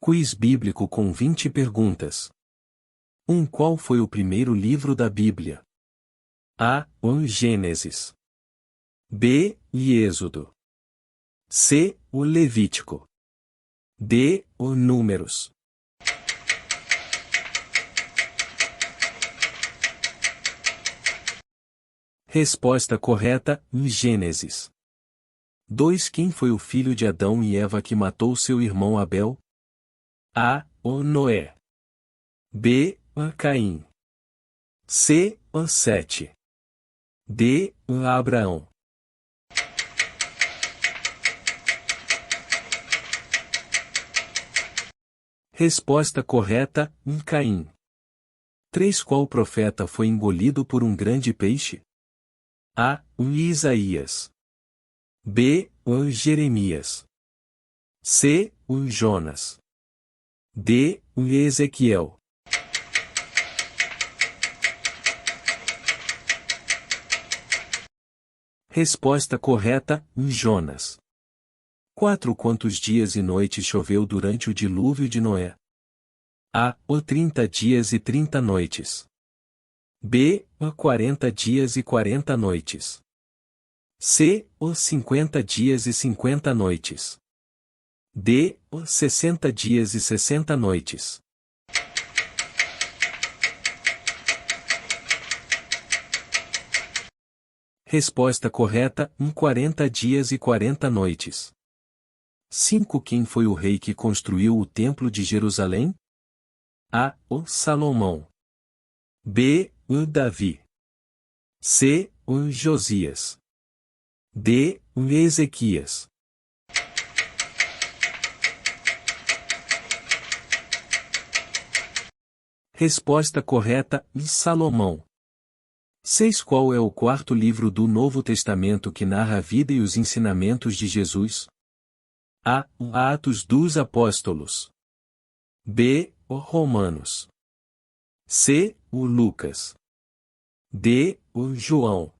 Quiz bíblico com 20 perguntas. 1. Qual foi o primeiro livro da Bíblia? A. O Gênesis. B. Êxodo. C. O Levítico. D. O Números. Resposta correta: Gênesis. 2. Quem foi o filho de Adão e Eva que matou seu irmão Abel? A. O Noé. B. O Caim. C. O Sete. D. O Abraão. Resposta correta: Caim. 3. Qual profeta foi engolido por um grande peixe? A. O Isaías. B. O Jeremias. C. O Jonas. D. O Ezequiel. Resposta correta: Jonas. 4. Quantos dias e noites choveu durante o dilúvio de Noé? A. O 30 dias e 30 noites. B. O 40 dias e 40 noites. C. O 50 dias e 50 noites. D. O 60 dias e 60 noites. Resposta correta: 40 dias e 40 noites. 5. Quem foi o rei que construiu o Templo de Jerusalém? A. O Salomão. B. O Davi. C. O Josias. D. O Ezequias. Resposta correta: Salomão. 6. Qual é o quarto livro do Novo Testamento que narra a vida e os ensinamentos de Jesus? A. Atos dos Apóstolos. B. O Romanos. C. O Lucas. D. O João.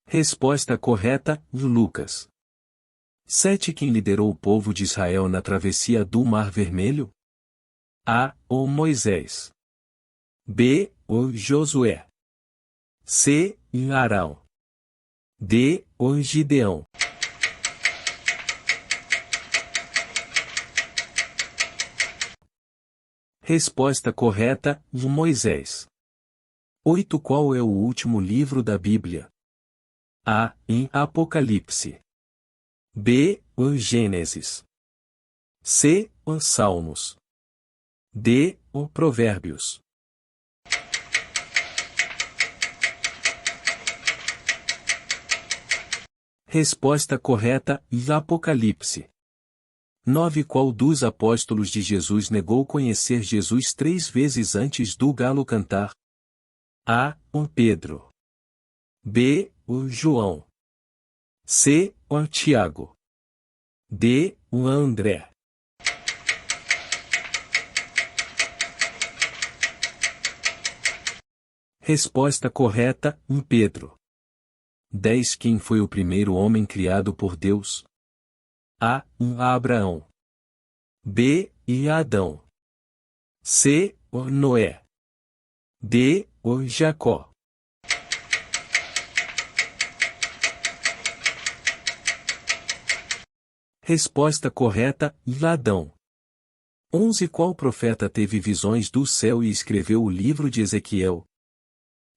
Resposta correta: Lucas. 7. Quem liderou o povo de Israel na travessia do Mar Vermelho? A. O Moisés. B. O Josué. C. Arão. D. O Gideão. Resposta correta: Moisés. 8. Qual é o último livro da Bíblia? A. Em Apocalipse. B. O Gênesis. C. O Salmos. D. O Provérbios. Resposta correta: Apocalipse. 9. Qual dos apóstolos de Jesus negou conhecer Jesus 3 vezes antes do galo cantar? A. O Pedro. B. O João. C. O Tiago. D. O André. Resposta correta: Pedro. 10. Quem foi o primeiro homem criado por Deus? A. Abraão. B. Adão. C. O Noé. D. O Jacó. Resposta correta: Adão. 11. Qual profeta teve visões do céu e escreveu o livro de Ezequiel?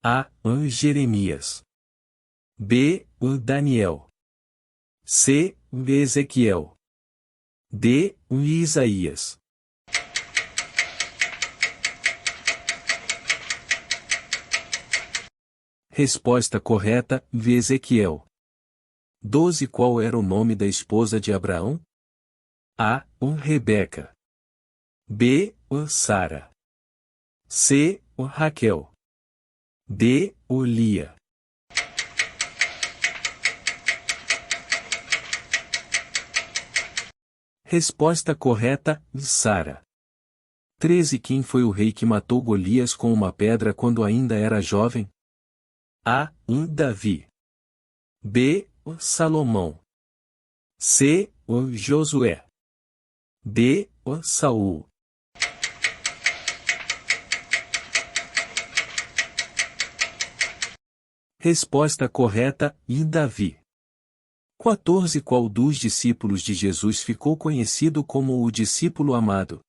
A. O Jeremias. B. O Daniel. C. O Ezequiel. D. O Isaías. Resposta correta: Ezequiel. 12. Qual era o nome da esposa de Abraão? A. O Rebeca. B. O Sara. C. O Raquel. D. O Lia. Resposta correta: Sara. 13. Quem foi o rei que matou Golias com uma pedra quando ainda era jovem? A. Davi. B. o Salomão. C. O Josué. D. O Saul. Resposta correta: e Davi. 14. Qual dos discípulos de Jesus ficou conhecido como o discípulo amado?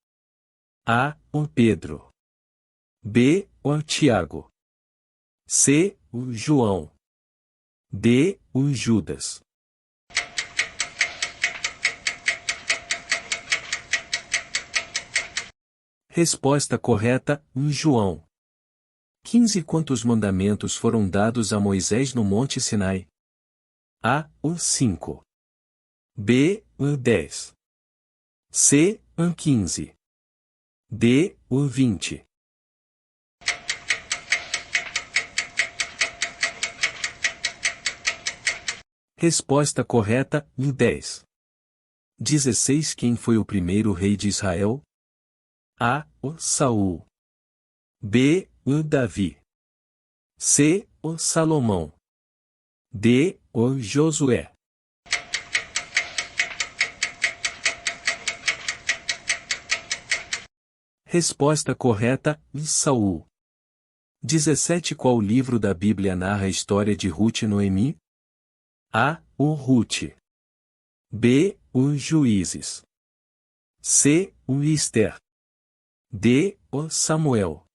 A. O Pedro. B. O Tiago. C. O João. D. O Judas. Resposta correta: João. 15. Quantos mandamentos foram dados a Moisés no Monte Sinai? A. O 5. B. O 10. C. O 15. D. O 20. Resposta correta: 10. 16. Quem foi o primeiro rei de Israel? A. O Saul. B. O Davi. C. O Salomão. D. O Josué. Resposta correta: Saul. 17. Qual livro da Bíblia narra a história de Ruth e Noemi? A. O Ruth. B. O Juízes. C. O Ester. D. O Samuel.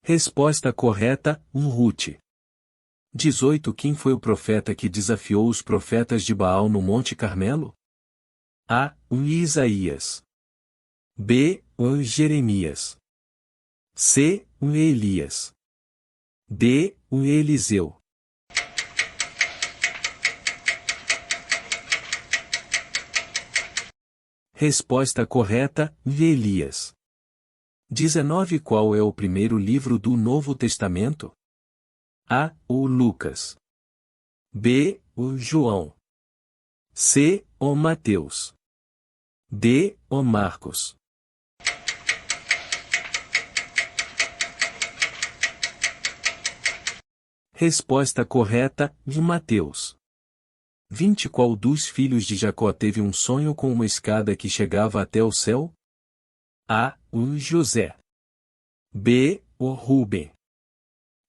Resposta correta: Ruth. 18. Quem foi o profeta que desafiou os profetas de Baal no Monte Carmelo? A. O Isaías. B. O Jeremias. C. O Elias. D. O Eliseu. Resposta correta: Elias. 19. Qual é o primeiro livro do Novo Testamento? A. O Lucas. B. O João. C. O Mateus. D. O Marcos. Resposta correta: Mateus. 20. Qual dos filhos de Jacó teve um sonho com uma escada que chegava até o céu? A. O José. B. O Rúben.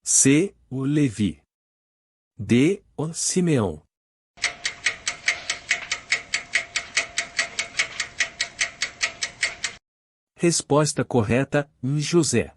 C. O Levi. D. O Simeão. Resposta correta: José.